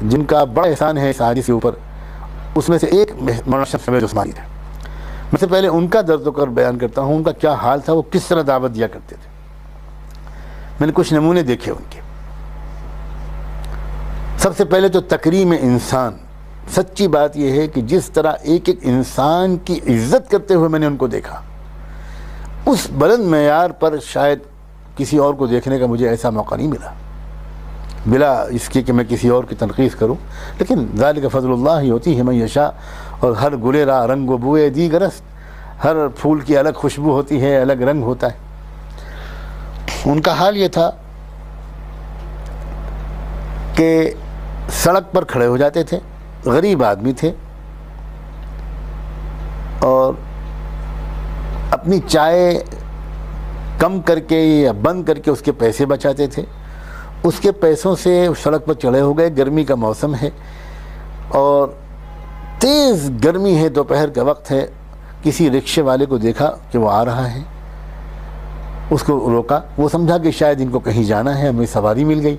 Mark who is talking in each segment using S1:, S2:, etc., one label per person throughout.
S1: جن کا بڑا احسان ہے اس حادثے کے اوپر، اس میں سے ایک مولانا شمس نوید عثمانی تھے۔ میں سے پہلے ان کا درد و کر بیان کرتا ہوں، ان کا کیا حال تھا، وہ کس طرح دعوت دیا کرتے تھے۔ میں نے کچھ نمونے دیکھے ان کے۔ سب سے پہلے تو تکریم انسان، سچی بات یہ ہے کہ جس طرح ایک ایک انسان کی عزت کرتے ہوئے میں نے ان کو دیکھا، اس بلند معیار پر شاید کسی اور کو دیکھنے کا مجھے ایسا موقع نہیں ملا، بلا اس کے کہ میں کسی اور کی تنقید کروں۔ لیکن ذالک فضل اللہ یؤتیہ من یشاء، اور ہر گلے را رنگ و بوئے دیگر است، ہر پھول کی الگ خوشبو ہوتی ہے، الگ رنگ ہوتا ہے۔ ان کا حال یہ تھا کہ سڑک پر کھڑے ہو جاتے تھے، غریب آدمی تھے، اور اپنی چائے کم کر کے یا بند کر کے اس کے پیسے بچاتے تھے۔ اس کے پیسوں سے سڑک پر چڑھے ہو گئے، گرمی کا موسم ہے اور تیز گرمی ہے، دوپہر کا وقت ہے، کسی رکشے والے کو دیکھا کہ وہ آ رہا ہے، اس کو روکا، وہ سمجھا کہ شاید ان کو کہیں جانا ہے، ہمیں سواری مل گئی،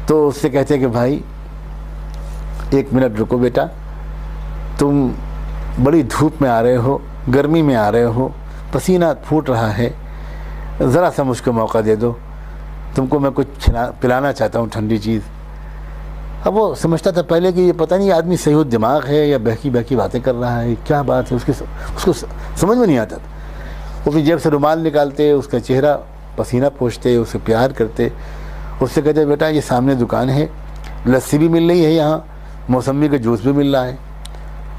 S1: تو اس سے کہتے کہ بھائی 1 منٹ رکو بیٹا، تم بڑی دھوپ میں آ رہے ہو، گرمی میں آ رہے ہو، پسینہ پھوٹ رہا ہے، ذرا سا مجھ کو موقع دے دو، تم کو میں کچھ پلانا چاہتا ہوں ٹھنڈی چیز۔ اب وہ سمجھتا تھا پہلے کہ یہ پتہ نہیں آدمی صحیح دماغ ہے یا بہکی بہکی باتیں کر رہا ہے، کیا بات ہے، اس کو سمجھ میں نہیں آتا تھا۔ وہ اپنی جیب سے رومال نکالتے، اس کا چہرہ پسینہ پوچھتے، اسے پیار کرتے، اس سے کہتے بیٹا یہ سامنے دکان ہے، لسی بھی مل رہی ہے یہاں، موسمی کا جوس بھی مل رہا ہے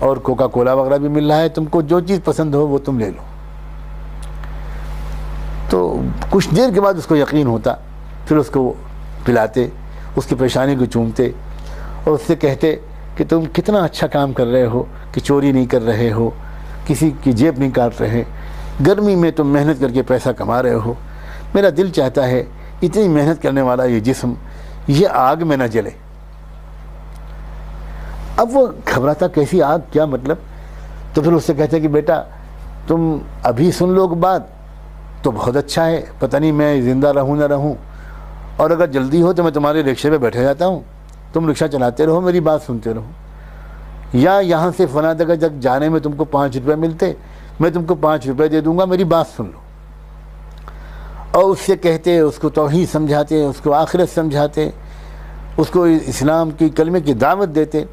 S1: اور کوکا کولا وغیرہ بھی مل رہا ہے، تم کو جو چیز پسند ہو وہ تم لے لو۔ تو کچھ دیر کے بعد اس کو یقین ہوتا، پھر اس کو پلاتے، اس کی پیشانی کو چومتے اور اس سے کہتے کہ تم کتنا اچھا کام کر رہے ہو کہ چوری نہیں کر رہے ہو، کسی کی جیب نہیں کاٹ رہے، گرمی میں تم محنت کر کے پیسہ کما رہے ہو، میرا دل چاہتا ہے اتنی محنت کرنے والا یہ جسم یہ آگ میں نہ جلے۔ اب وہ گھبراتا، کیسی آگ، کیا مطلب؟ تو پھر اس سے کہتے کہ بیٹا تم ابھی سن لو بات تو بہت اچھا ہے، پتہ نہیں میں زندہ رہوں نہ رہوں، اور اگر جلدی ہو تو میں تمہارے رکشے پہ بیٹھے جاتا ہوں، تم رکشہ چلاتے رہو، میری بات سنتے رہو، یا یہاں سے فلاں جگہ تک جانے میں تم کو 5 روپے ملتے، میں تم کو 5 روپے دے دوں گا، میری بات سن لو۔ اور اس سے کہتے، اس کو توحید سمجھاتے، اس کو آخرت سمجھاتے، اس کو اسلام کی کلمے کی دعوت دیتے،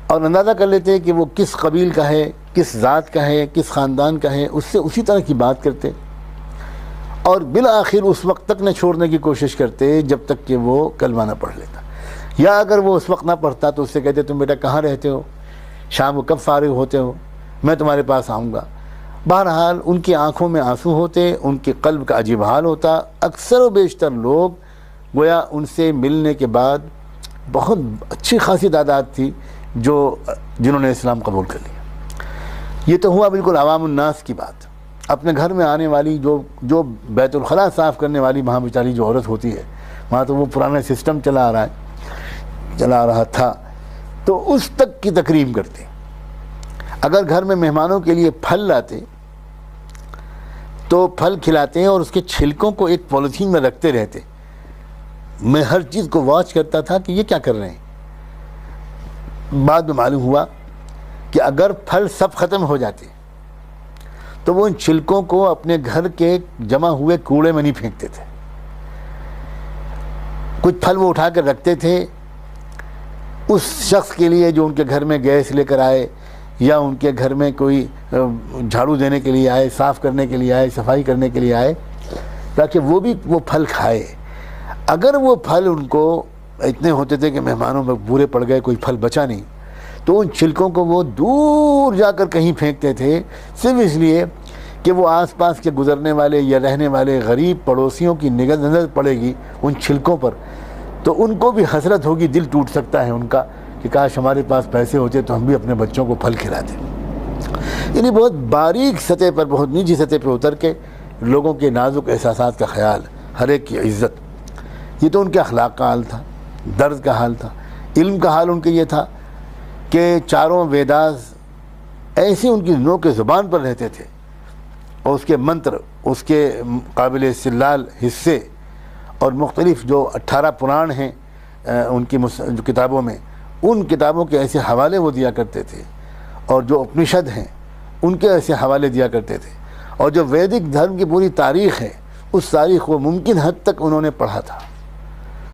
S1: اور اندازہ کر لیتے کہ وہ کس قبیل کا ہے، کس ذات کا ہے، کس خاندان کا ہے، اس سے اسی طرح کی بات کرتے، اور بالآخر اس وقت تک نہ چھوڑنے کی کوشش کرتے جب تک کہ وہ کلمہ نہ پڑھ لیتا، یا اگر وہ اس وقت نہ پڑھتا تو اس سے کہتے تم بیٹا کہاں رہتے ہو، شام کو کب فارغ ہوتے ہو، میں تمہارے پاس آؤں گا۔ بہرحال ان کی آنکھوں میں آنسو ہوتے، ان کے قلب کا عجیب حال ہوتا۔ اکثر و بیشتر لوگ گویا ان سے ملنے کے بعد بہت اچھی خاصی تعداد تھی جنہوں نے اسلام قبول کر لیا۔ یہ تو ہوا بالکل عوام الناس کی بات۔ اپنے گھر میں آنے والی جو بیت الخلاء صاف کرنے والی وہاں بیچاری جو عورت ہوتی ہے، وہاں تو وہ پرانا سسٹم چلا رہا تھا، تو اس تک کی تکریم کرتے۔ اگر گھر میں مہمانوں کے لیے پھل لاتے تو پھل کھلاتے اور اس کے چھلکوں کو ایک پولیتھین میں رکھتے رہتے۔ میں ہر چیز کو واچ کرتا تھا کہ یہ کیا کر رہے ہیں۔ بعد میں معلوم ہوا کہ اگر پھل سب ختم ہو جاتے تو وہ ان چھلکوں کو اپنے گھر کے جمع ہوئے کوڑے میں نہیں پھینکتے تھے، کچھ پھل وہ اٹھا کر رکھتے تھے اس شخص کے لیے جو ان کے گھر میں گیس لے کر آئے، یا ان کے گھر میں کوئی جھاڑو دینے کے لیے آئے، صاف کرنے کے لیے آئے، صفائی کرنے کے لیے آئے، تاکہ وہ بھی وہ پھل کھائے۔ اگر وہ پھل ان کو اتنے ہوتے تھے کہ مہمانوں میں بورے پڑ گئے، کوئی پھل بچا نہیں، تو ان چھلکوں کو وہ دور جا کر کہیں پھینکتے تھے، صرف اس لیے کہ وہ آس پاس کے گزرنے والے یا رہنے والے غریب پڑوسیوں کی نظر پڑے گی ان چھلکوں پر، تو ان کو بھی حسرت ہوگی، دل ٹوٹ سکتا ہے ان کا کہ کاش ہمارے پاس پیسے ہوتے تو ہم بھی اپنے بچوں کو پھل کھلاتے۔ یعنی بہت باریک سطح پر، بہت نیچی سطح پہ اتر کے لوگوں کے نازک احساسات کا خیال، ہر ایک کی عزت، یہ تو ان کے اخلاق کا حال تھا، درد کا حال تھا۔ علم کا حال ان کے یہ تھا کہ چاروں ویداز ایسے ان کی نوک زبان پر رہتے تھے، اور اس کے منتر، اس کے قابل استدلال حصے، اور مختلف جو 18 پران ہیں ان کی جو کتابوں میں، ان کتابوں کے ایسے حوالے وہ دیا کرتے تھے، اور جو اپنشد ہیں ان کے ایسے حوالے دیا کرتے تھے، اور جو ویدک دھرم کی پوری تاریخ ہے اس تاریخ کو ممکن حد تک انہوں نے پڑھا تھا۔